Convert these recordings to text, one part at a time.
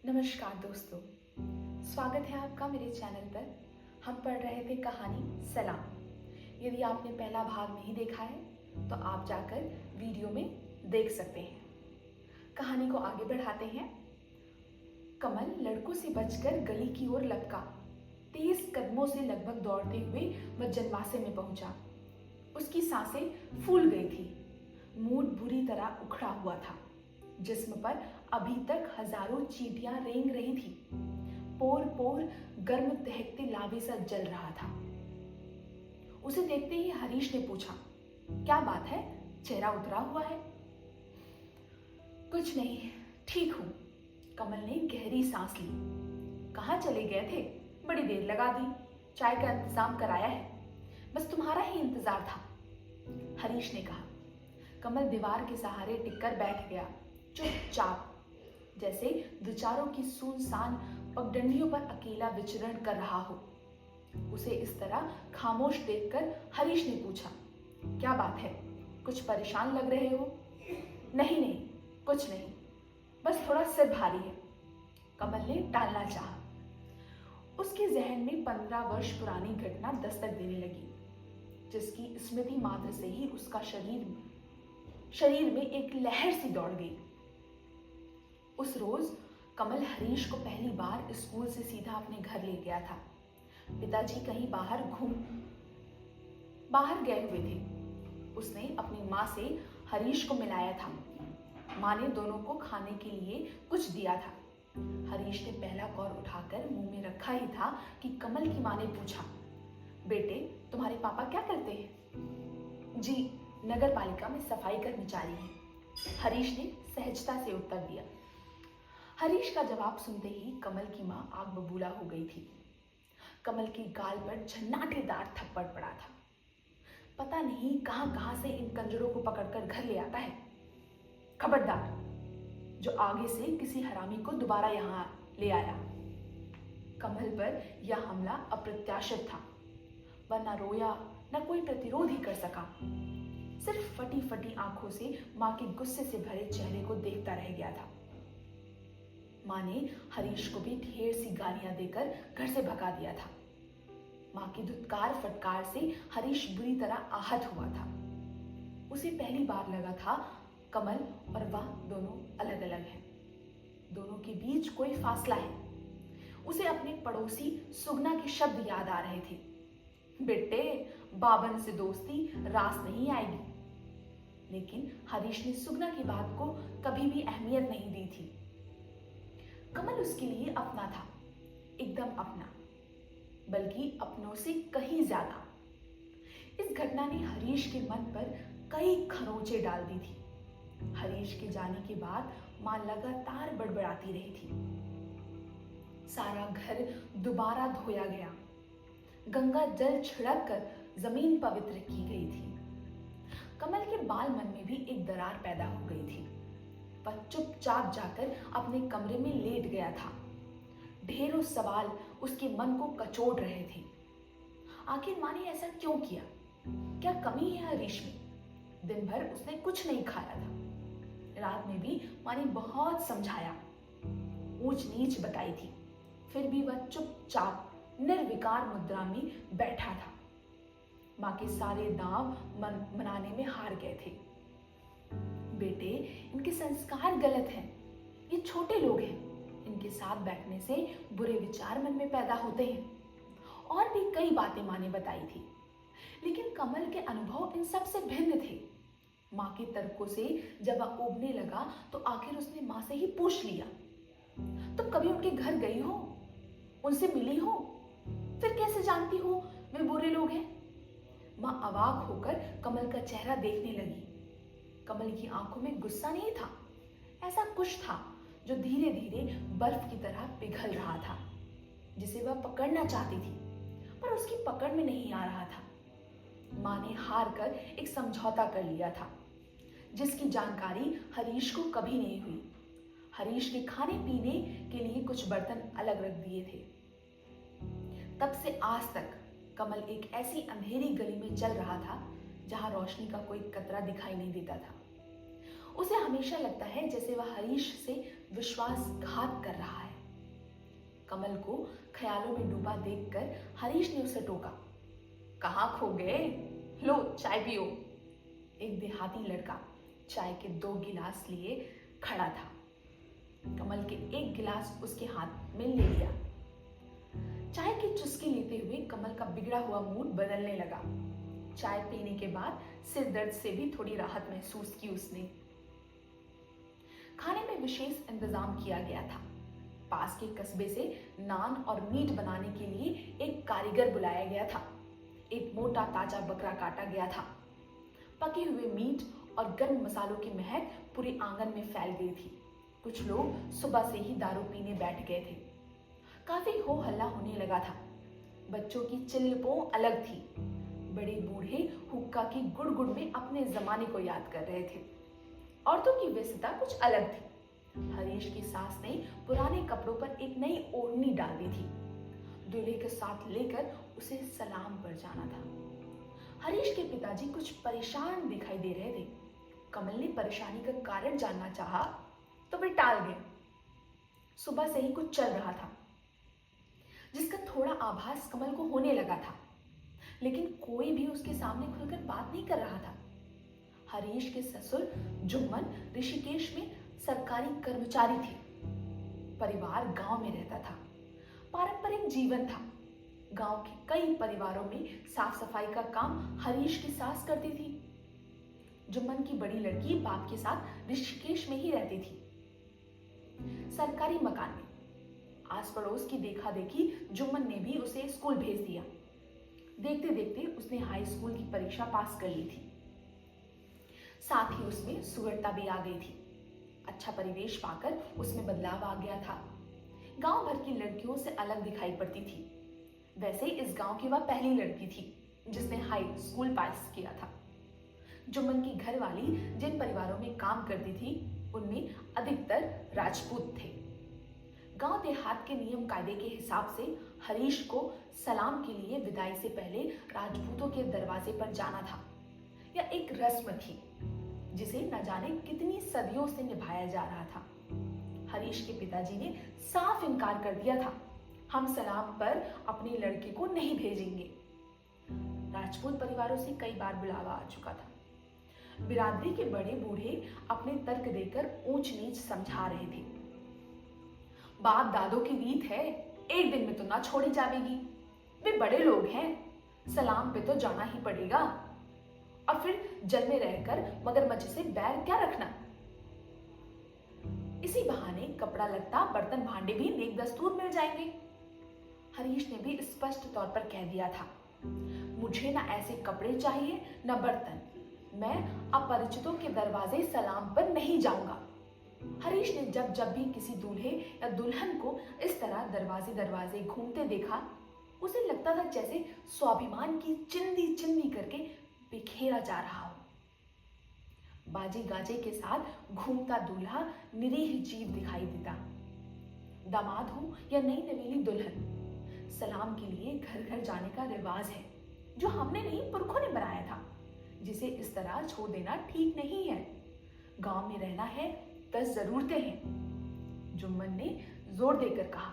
नमस्कार दोस्तों, स्वागत है आपका मेरे चैनल पर। हम पढ़ रहे थे कहानी सलाम। यदि आपने पहला भाग नहीं देखा है तो आप जाकर वीडियो में देख सकते हैं। कहानी को आगे बढ़ाते हैं। कमल लड़कों से बचकर गली की ओर लपका। तेज कदमों से लगभग दौड़ते हुए वह जनवासे में पहुंचा। उसकी सांसें फूल गई थी। मूड बुरी तरह उखड़ा हुआ था। जिस्म पर अभी तक हजारों चींटियां रेंग रही थी। पोर पोर गर्म दहकते लावे सा जल रहा था। उसे देखते ही हरीश ने पूछा, क्या बात है, चेहरा उतरा हुआ है? कुछ नहीं, ठीक हूं। कमल ने गहरी सांस ली। कहाँ चले गए थे? बड़ी देर लगा दी। चाय का इंतजाम कराया है, बस तुम्हारा ही इंतजार था, हरीश ने कहा। कमल दीवार के सहारे टिककर बैठ गया, चुपचाप, जैसे विचारों की सुनसान पगडंडियों पर अकेला विचरण कर रहा हो। उसे इस तरह खामोश देखकर हरीश ने पूछा, क्या बात है, कुछ परेशान लग रहे हो? नहीं नहीं, कुछ नहीं, बस थोड़ा सिर भारी है, कमल ने टालना चाहा। उसके जहन में 15 वर्ष पुरानी घटना दस्तक देने लगी, जिसकी स्मृति मात्र से ही उसका शरीर में एक लहर सी दौड़ गई। उस रोज कमल हरीश को पहली बार स्कूल से सीधा अपने घर ले गया था। पिताजी कहीं बाहर गए हुए थे। उसने अपनी माँ से हरीश को मिलाया था। माँ ने दोनों को खाने के लिए कुछ दिया था। हरीश ने पहला कौर उठाकर मुंह में रखा ही था कि कमल की माँ ने पूछा, बेटे तुम्हारे पापा क्या करते हैं? जी, नगर पालिका में सफाई कर्मचारी हैं, हरीश ने सहजता से उत्तर दिया। हरीश का जवाब सुनते ही कमल की मां आग बबूला हो गई थी। कमल की गाल पर झन्नाटेदार थप्पड़ पड़ा था। पता नहीं कहां से इन कंजरों को पकड़कर घर ले आता है। खबरदार, जो आगे से किसी हरामी को दोबारा यहां ले आया। कमल पर यह हमला अप्रत्याशित था। वह न रोया न कोई प्रतिरोध ही कर सका। सिर्फ फटी फटी आंखों से मां के गुस्से से भरे चेहरे को देखता रह गया था। मां ने हरीश को भी ढेर सी गालियां देकर घर से भगा दिया था। मां की धुतकार फटकार से हरीश बुरी तरह आहत हुआ था। उसे पहली बार लगा था कमल और वह दोनों अलग अलग हैं। दोनों के बीच कोई फासला है। उसे अपने पड़ोसी सुगना के शब्द याद आ रहे थे, बेटे बाबन से दोस्ती रास नहीं आएगी। लेकिन हरीश ने सुगना की बात को कभी भी अहमियत नहीं दी थी। कमल उसके लिए अपना था, एकदम अपना, बल्कि अपनों से कहीं ज्यादा। इस घटना ने हरीश के मन पर कई खरोंचे डाल दी थी। हरीश के जाने के बाद मां लगातार बड़बड़ाती रही थी। सारा घर दोबारा धोया गया। गंगा जल छिड़क कर जमीन पवित्र की गई थी। कमल के बाल मन में भी एक दरार पैदा हो गई थी। वह चुपचाप जाकर अपने कमरे में लेट गया था। ढेरों सवाल उसके मन को कचोट रहे थे। आखिर मां ने ऐसा क्यों किया? क्या कमी है हरीश में? दिन भर उसने कुछ नहीं खाया था। रात में भी मां ने बहुत समझाया, ऊंच नीच बताई थी, फिर भी वह चुपचाप निर्विकार मुद्रा में बैठा था। मां के सारे दांव मनाने में हार गए थे। बेटे, इनके संस्कार गलत हैं। ये छोटे लोग हैं। इनके साथ बैठने से बुरे विचार मन में पैदा होते हैं। और भी कई बातें मां ने बताई थी, लेकिन कमल के अनुभव इन सब से भिन्न थे। मां के तर्कों से जब वह उबने लगा तो आखिर उसने मां से ही पूछ लिया, तुम कभी उनके घर गई हो, उनसे मिली हो? फिर कैसे जानती हो वे बुरे लोग हैं? मां अवाक होकर कमल का चेहरा देखने लगी। कमल की आंखों में गुस्सा नहीं था, ऐसा कुछ था जो धीरे धीरे बर्फ की तरह पिघल रहा था, जिसे वह पकड़ना चाहती थी, पर उसकी पकड़ में नहीं आ रहा था। मां ने हार कर एक समझौता कर लिया था, जिसकी जानकारी हरीश को कभी नहीं हुई। हरीश के खाने पीने के लिए कुछ बर्तन अलग रख दिए थे। तब से आज तक कमल एक ऐसी अंधेरी गली में चल रहा था जहां रोशनी का कोई कतरा दिखाई नहीं देता था। उसे हमेशा लगता है जैसे वह हरीश से विश्वासघात कर रहा है। कमल को ख्यालों में डूबा देखकर हरीश ने उसे टोका। कहाँ खो गए? लो चाय पियो। एक देहाती लड़का चाय के 2 गिलास लिए खड़ा था। कमल के एक गिलास उसके हाथ में ले लिया। चाय की चुस्की लेते हुए कमल का बिगड़ा हुआ मूड बदलने लगा। चाय पीने के बाद सिर दर्द से भी थोड़ी राहत महसूस की उसने। खाने में विशेष इंतजाम किया गया था। पास के कस्बे से नान और मीट बनाने के लिए एक कारीगर बुलाया गया था। एक मोटा ताजा बकरा काटा गया था। पके हुए मीट और गर्म मसालों की महक पूरे आंगन में फैल गई थी। कुछ लोग सुबह से ही दारू पीने बैठ गए थे। काफी हो हल्ला होने लगा था। बच्चों की चिल्लपों अलग थी। बड़े बूढ़े हुक्का की गुड़ में अपने जमाने को याद कर रहे थे। औरतों की व्यस्तता कुछ अलग थी। हरीश की सास ने पुराने कपड़ों पर एक नई ओढ़नी डाल दी थी। दूल्हे के साथ लेकर उसे सलाम पर जाना था। हरीश के पिताजी कुछ परेशान दिखाई दे रहे थे। कमल ने परेशानी का कारण जानना चाहा तो वे टाल गए। सुबह से ही कुछ चल रहा था जिसका थोड़ा आभास कमल को होने लगा था, लेकिन कोई भी उसके सामने खुलकर बात नहीं कर रहा था। हरीश के ससुर जुम्मन ऋषिकेश में सरकारी कर्मचारी थे। परिवार गांव में रहता था। पारंपरिक जीवन था। गांव के कई परिवारों में साफ सफाई का काम हरीश की सास करती थी। जुम्मन की बड़ी लड़की बाप के साथ ऋषिकेश में ही रहती थी, सरकारी मकान में। आस पड़ोस की देखा देखी जुम्मन ने भी उसे स्कूल भेज दिया। देखते देखते उसने हाई स्कूल की परीक्षा पास कर ली थी। साथ ही उसमें सुगढ़ता भी आ गई थी। अच्छा परिवेश पाकर उसमें बदलाव आ गया था। गांव भर की लड़कियों से अलग दिखाई पड़ती थी। वैसे इस गांव की वह पहली लड़की थी जिसने हाई स्कूल पास किया था। जुम्मन की घरवाली जिन परिवारों में काम करती थी उनमें अधिकतर राजपूत थे। गांव देहात के नियम कायदे के हिसाब से हरीश को सलाम के लिए विदाई से पहले राजपूतों के दरवाजे पर जाना था। यह एक रस्म थी जिसे न जाने कितनी सदियों से निभाया जा रहा था। हरीश के पिताजी ने साफ इनकार कर दिया था, हम सलाम पर अपने लड़के को नहीं भेजेंगे। राजपूत परिवारों से कई बार बुलावा आ चुका था। बिरादरी के बड़े बूढ़े अपने तर्क देकर ऊंच नीच समझा रहे थे। बाप दादों की रीत है, एक दिन में तो ना छोड़ी जाएगी। वे बड़े लोग हैं, सलाम पे तो जाना ही पड़ेगा। और फिर जन्मे रहकर मगरमच्छ से बैर क्या रखना। इसी बहाने कपड़ा लत्ता बर्तन भांडे भी नेक दस्तूर मिल जाएंगे। हरीश ने भी स्पष्ट तौर पर कह दिया था, मुझे ना ऐसे कपड़े चाहिए ना बर्तन। मैं अपरिचितों के दरवाजे सलाम पर नहीं जाऊंगा। हरीश ने जब जब भी किसी दूल्हे या दुल्हन को इस तरह दरवाजे दरवाजे घूमते देखा, उसे लगता था जैसे स्वाभिमान की चिंदी चिंदी करके बिखेरा जा रहा हो। बाजे गाजे के साथ घूमता दूल्हा निरीह जीव दिखाई देता। दामाद हो या नई नवेली दुल्हन, सलाम के लिए घर घर जाने का रिवाज है जो हमने नहीं पुरखों ने बनाया था, जिसे इस तरह छोड़ देना ठीक नहीं है। गांव में रहना है 10 जरूरतें हैं, जुम्मन ने जोर देकर कहा।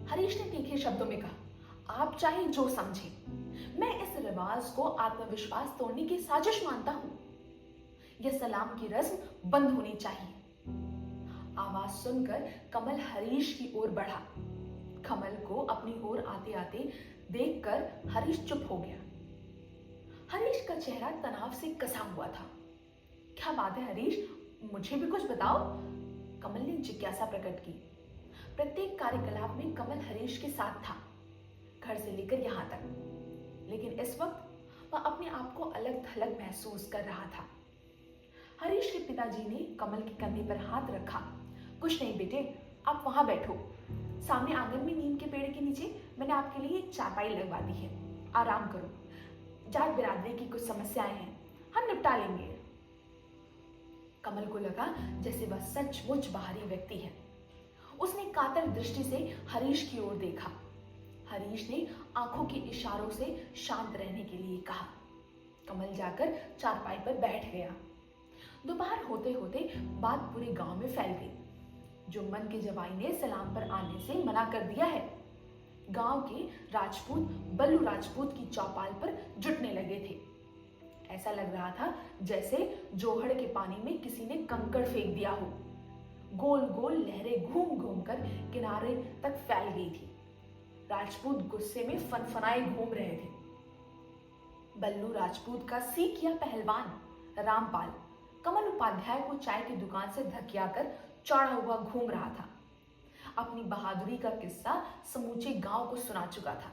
हरीश ने तीखे शब्दों में कहा, आप चाहे जो समझे, मैं इस रिवाज को आत्मविश्वास तोड़ने की साजिश मानता हूं। यह सलाम की रस्म बंद होनी चाहिए। आवाज सुनकर कमल हरीश की ओर बढ़ा। कमल को अपनी ओर आते आते देखकर हरीश चुप हो गया। हरीश का चेहरा तनाव से कसा हुआ था। क्या बात है हरीश, मुझे भी कुछ बताओ, कमल ने जिज्ञासा प्रकट की। प्रत्येक कार्यकलाप में कमल हरीश के साथ था, घर से लेकर यहाँ तक, लेकिन इस वक्त वह अपने आप को अलग थलग महसूस कर रहा था। हरीश के पिताजी ने कमल के कंधे पर हाथ रखा। कुछ नहीं बेटे, आप वहां बैठो। सामने आंगन में नीम के पेड़ के नीचे मैंने आपके लिए एक चारपाई लगवा दी है, आराम करो। जाट बिरादरी की कुछ समस्याएं हैं, हम निपटा लेंगे। कमल को लगा जैसे वह सचमुच बाहरी व्यक्ति है। उसने कातर दृष्टि से हरीश की ओर देखा। हरीश ने आंखों के इशारों से शांत रहने के लिए कहा। कमल जाकर चारपाई पर बैठ गया। दोपहर होते होते बात पूरे गांव में फैल गई। जुम्मन के जवाई ने सलाम पर आने से मना कर दिया है। गांव के राजपूत बल्लू राजपूत की चौपाल पर जुटने लगे थे। ऐसा लग रहा था जैसे जोहड़ के पानी में किसी ने कंकड़ फेंक दिया हो। गोल गोल लहरें घूम घूम कर किनारे तक फैल गई थी। राजपूत गुस्से में फनफनाए घूम रहे थे। बल्लू राजपूत का सीखिया पहलवान रामपाल कमल उपाध्याय को चाय की दुकान से धकिया कर चढ़ा हुआ घूम रहा था। अपनी बहादुरी का किस्सा समूचे गांव को सुना चुका था।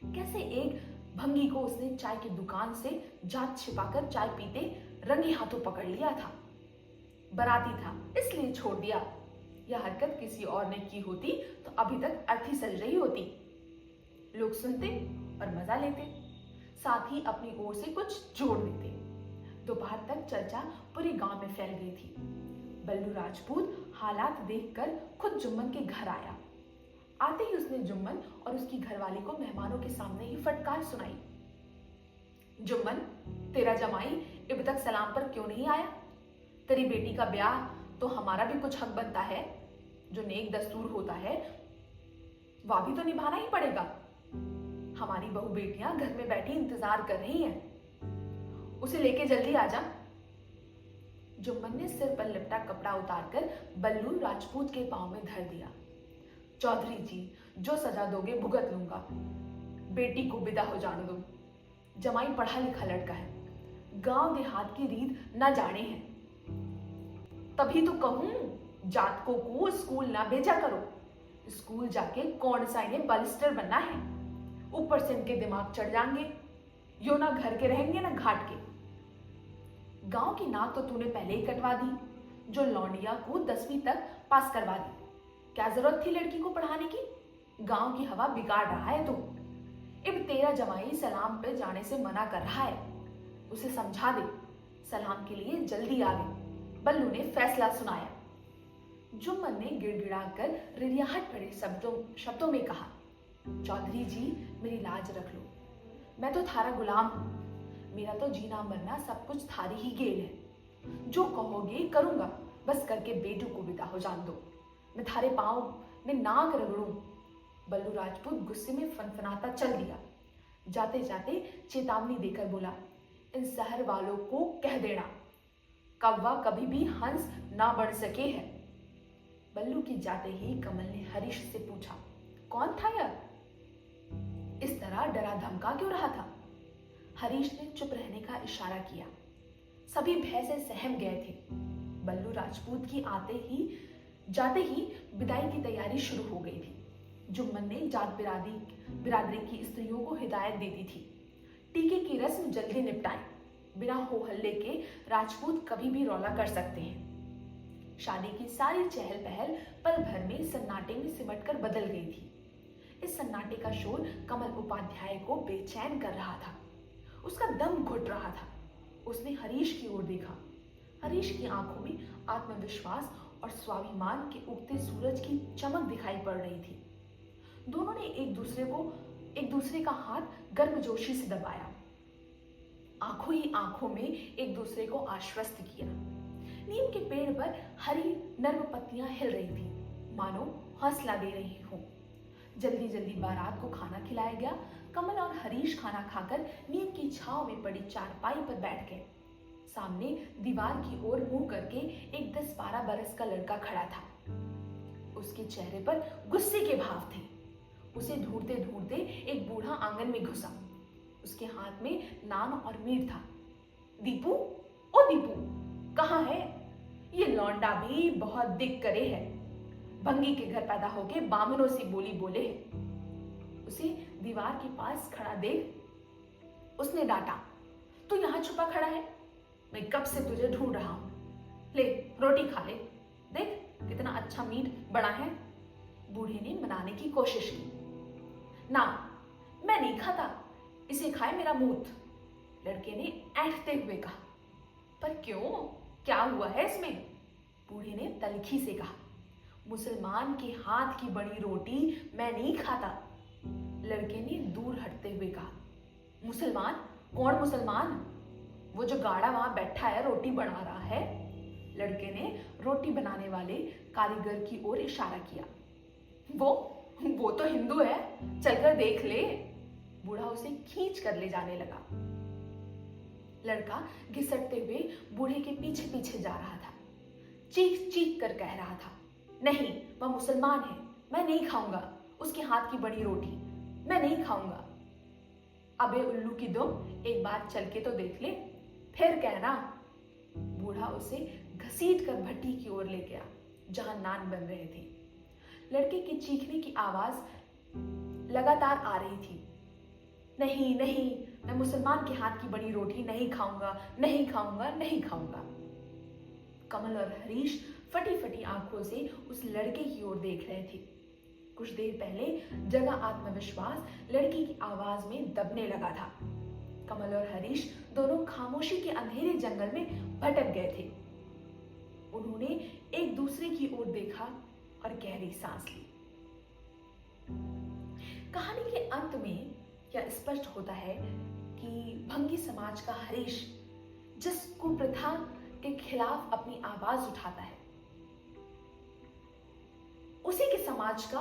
कैसे एक भंगी को उसने चाय की दुकान से जात छिपाकर चाय पीते रंगे हाथों पकड़ लिया था। बराती था इसलिए छोड़ दिया। यह हरकत किसी और ने की होती तो अभी तक अर्थी सज रही होती। लोग सुनते और मजा लेते, साथ ही अपनी ओर से कुछ जोड़ देते। दोपहर तक चर्चा पूरे गांव में फैल गई थी। बल्लू राजपूत हालात देखकर खुद जुम्मन के घर आया। आते ही उसने जुम्मन और उसकी घरवाली को मेहमानों के सामने ही फटकार सुनाई। जुम्मन, तेरा जमाई अब तक सलाम पर क्यों नहीं आया? तेरी बेटी का ब्याह तो हमारा भी कुछ हक बनता है। जो नेक दस्तूर होता है वह भी तो निभाना ही पड़ेगा। हमारी बहू बेटियां घर में बैठी इंतजार कर रही हैं। उसे लेके जल्दी आ जा। जुम्मन ने सिर पर लिपटा कपड़ा उतारकर बल्लू राजपूत के पांव में धर दिया। चौधरी जी, जो सजा दोगे भुगत लूंगा। बेटी को विदा हो जाने दो। जमाई पढ़ा लिखा लड़का है, गांव देहात की रीत न जाने हैं। तभी तो कहूं, जातकों को स्कूल ना भेजा करो। स्कूल जाके कौन सा इन्हें बैरिस्टर बनना है? ऊपर से इनके दिमाग चढ़ जाएंगे। यो ना घर के रहेंगे ना घाट के। गांव की नाक तो तूने पहले ही कटवा दी, जो लौंडिया को 10वीं तक पास करवा दी। क्या जरूरत थी लड़की को पढ़ाने की? गांव की हवा बिगाड़ रहा है तू। अब तेरा जमाई सलाम पे जाने से मना कर रहा है, उसे समझा दे। सलाम के लिए जल्दी आवे। बल्लू ने फैसला सुनाया। जुम्मन ने गिड़गिड़ाकर रिरियाहट भरे शब्दों में कहा, चौधरी जी, मेरी लाज रख लो। मैं तो थारा गुलाम हूं। मेरा तो जीना मरना सब कुछ थारी ही गेल है। जो कहोगे करूंगा, बस करके बेटू को विदा हो जान दो। मैं थारे पांव में नाक रगड़ूं। बल्लू राजपूत गुस्से में फनफनाता चल दिया। जाते जाते चेतावनी देकर बोला, इन शहर वालों को कह देना कौवा कभी भी हंस ना बन सके है। बल्लू के जाते ही कमल ने हरीश से पूछा, कौन था यह? इस तरह डरा धमका क्यों रहा था? हरीश ने चुप रहने का इशारा किया। सभी भय से सहम गए थे। बल्लू राजपूत की जाते ही विदाई की तैयारी शुरू हो गई थी। जुम्मन ने जात बिरादरी की स्त्रियों को हिदायत दे दी थी, टीके की रस्म जल्दी निपटाएं। बिना हो हल्ले के राजपूत कभी भी रौला कर सकते हैं। शादी की सारी चहल पहल पल भर में सन्नाटे में सिमटकर बदल गई थी। इस सन्नाटे का शोर कमल उपाध्याय को बेचैन कर रहा था। उसका दम घुट रहा था। उसने हरीश की ओर देखा। हरीश की आंखों में आत्मविश्वास और स्वाभिमान के उगते सूरज की चमक दिखाई पड़ रही थी। दोनों ने एक दूसरे का हाथ गर्मजोशी से दबाया। आंखों ही आंखों में एक दूसरे को आश्वस्त किया। नीम के पेड़ पर हरी नर्म पत्तियां हिल रही थी, मानो हौसला दे रही हो। जल्दी जल्दी बारात को खाना खिलाया गया। कमल और हरीश खाना खाकर नीम की छांव में पड़ी चारपाई पर बैठ गए। सामने दीवार की ओर मुंह करके एक 10-12 बरस का लड़का खड़ा था। उसके चेहरे पर गुस्से के भाव थे। उसे ढूंढते ढूंढते एक बूढ़ा आंगन में घुसा। उसके हाथ में नान और मीट था। दीपू, ओ दीपू, कहाँ है? ये लौंडा भी बहुत दिक करे है। भंगी के घर पैदा होके बामनों सी बोली बोले है। उसे दीवार के पास खड़ा देख उसने डांटा, तू यहाँ छुपा खड़ा है? मैं कब से तुझे ढूंढ रहा हूं। ले रोटी खा ले, देख कितना अच्छा मीट बड़ा है। बूढ़े ने मनाने की कोशिश की। ना, मैं नहीं खाता, इसे खाए मेरा मूत, लड़के ने ऐंठते हुए कहा। पर क्यों, क्या हुआ है इसमें? बूढ़े ने तलखी से कहा। मुसलमान के हाथ की बनी रोटी मैं नहीं खाता, लड़के ने दूर हटते हुए कहा। मुसलमान? कौन मुसलमान? वो जो गाड़ा वहां बैठा है रोटी बना रहा है। लड़के ने रोटी बनाने वाले कारीगर की ओर इशारा किया। वो तो हिंदू है, चलकर देख ले। बूढ़ा उसे खींच कर ले जाने लगा। लड़का घिसटते हुए बूढ़े के पीछे पीछे जा रहा था, चीख चीख कर कह रहा था, नहीं, वह मुसलमान है, मैं नहीं खाऊंगा उसके हाथ की बड़ी रोटी, मैं नहीं खाऊंगा। अबे उल्लू की दुम, एक बार चल के तो देख ले, फिर कहना। बूढ़ा उसे घसीट कर भट्टी की ओर ले गया जहां नान बन रहे थे। लड़के की चीखने की आवाज लगातार आ रही थी, नहीं नहीं, मैं मुसलमान के हाथ की बड़ी रोटी नहीं खाऊंगा, नहीं खाऊंगा, नहीं खाऊंगा। कमल और हरीश फटी फटी आंखों से उस लड़के की ओर देख रहे थे। कुछ देर पहले जगा आत्मविश्वास लड़की की आवाज में दबने लगा था। कमल और हरीश दोनों खामोशी के अंधेरे जंगल में भटक गए थे। उन्होंने एक दूसरे की ओर देखा और गहरी सांस ली। कहानी के अंत में यह स्पष्ट होता है कि भंगी समाज का हरीश जिस कुप्रथा के खिलाफ अपनी आवाज उठाता है, उसी के समाज का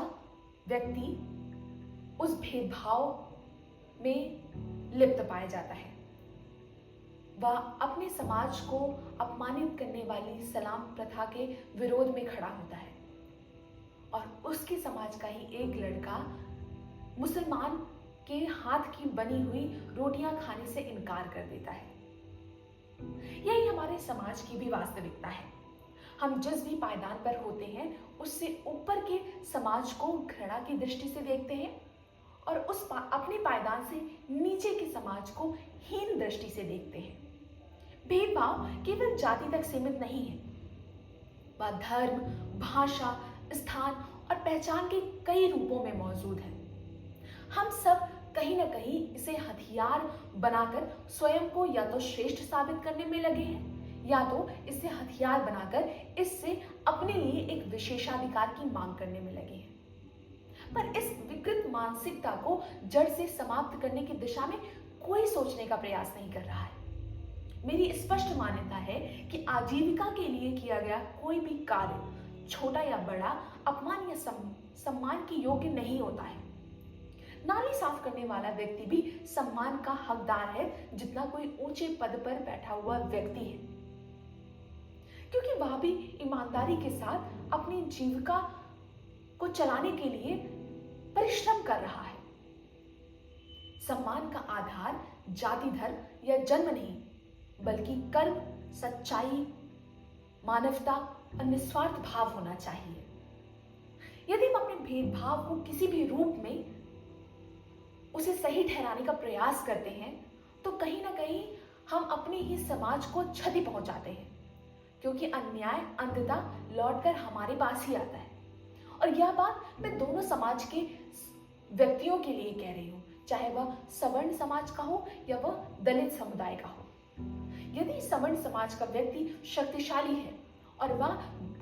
व्यक्ति उस भेदभाव में लिप्त पाया जाता है। वह अपने समाज को अपमानित करने वाली सलाम प्रथा के विरोध में खड़ा होता है और उसके समाज का ही एक लड़का मुसलमान के हाथ की बनी हुई रोटियां खाने से इनकार कर देता है। यही हमारे समाज की भी वास्तविकता है। हम जिस भी पायदान पर होते हैं उससे ऊपर के समाज को घृणा की दृष्टि से देखते हैं और अपने पायदान से नीचे के समाज को हीन दृष्टि से देखते हैं। भेदभाव केवल जाति तक सीमित नहीं है, वह धर्म, भाषा, स्थान और पहचान के कई रूपों में मौजूद है। हम सब कहीं ना कहीं इसे हथियार बनाकर स्वयं को या तो श्रेष्ठ साबित करने में लगे हैं या तो इसे हथियार बनाकर इससे अपने लिए एक विशेषाधिकार की मांग करने में लगे हैं। पर इस विकृत मानसिकता को जड़ से समाप्त करने की दिशा में कोई सोचने का प्रयास नहीं कर रहा है। मेरी स्पष्ट मान्यता है कि आजीविका के लिए किया गया कोई भी कार्य, छोटा या बड़ा, अपमान या सम्मान के योग्य नहीं होता है। नाली साफ करने वाला व्यक्ति भी सम्मान का हकदार है जितना कोई ऊंचे पद पर बैठा हुआ व्यक्ति है, क्योंकि वह भी ईमानदारी के साथ अपनी जीविका को चलाने के लिए परिश्रम कर रहा है। सम्मान का आधार जाति, धर्म या जन्म नहीं, बल्कि कर्म, सच्चाई, मानवता और निस्वार्थ भाव होना चाहिए। यदि हम अपने भेदभाव को किसी भी रूप में उसे सही ठहराने का प्रयास करते हैं तो कहीं ना कहीं हम अपने ही समाज को क्षति पहुंचाते हैं, क्योंकि अन्याय अंततः लौटकर हमारे पास ही आता है। और यह बात मैं दोनों समाज के व्यक्तियों के लिए कह रही हूँ, चाहे वह सवर्ण समाज का हो या वह दलित समुदाय का हो। यदि सवर्ण समाज का व्यक्ति शक्तिशाली है और वह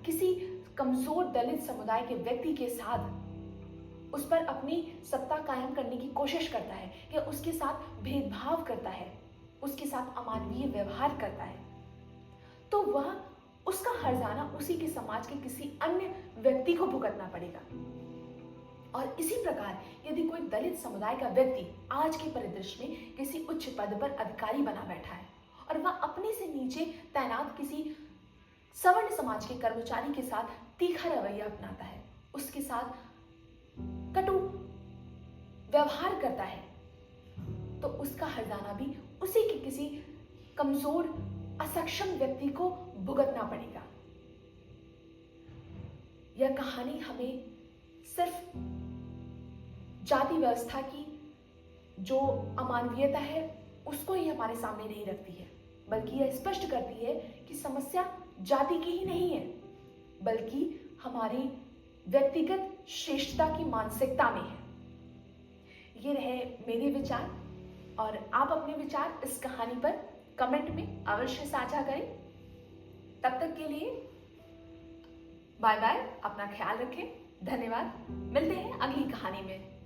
किसी कमजोर दलित समुदाय के व्यक्ति के साथ उस पर अपनी सत्ता कायम करने की कोशिश करता है या उसके साथ भेदभाव करता है, उसके साथ अमानवीय व्यवहार करता है, तो वह उसका हर्जाना उसी के समाज के किसी अन्य व्यक्ति को भुगतना पड़ेगा। और इसी प्रकार यदि कोई दलित समुदाय का व्यक्ति आज के परिदृश्य में किसी उच्च पद पर अधिकारी बना बैठा है और वह अपने से नीचे तैनात किसी सवर्ण समाज के कर्मचारी के साथ तीखा रवैया अपनाता है, उसके साथ कटु व्यवहार करता है, तो उसका हर्जाना भी उसी के किसी कमजोर असक्षम व्यक्ति को भुगतना पड़ेगा। यह कहानी हमें सिर्फ जाति व्यवस्था की जो अमानवीयता है उसको ही हमारे सामने नहीं रखती है, बल्कि यह स्पष्ट करती है कि समस्या जाति की ही नहीं है, बल्कि हमारी व्यक्तिगत श्रेष्ठता की मानसिकता में है। ये रहे मेरे विचार और आप अपने विचार इस कहानी पर कमेंट में अवश्य साझा करें। तब तक के लिए बाय बाय, अपना ख्याल रखें, धन्यवाद। मिलते हैं अगली कहानी में।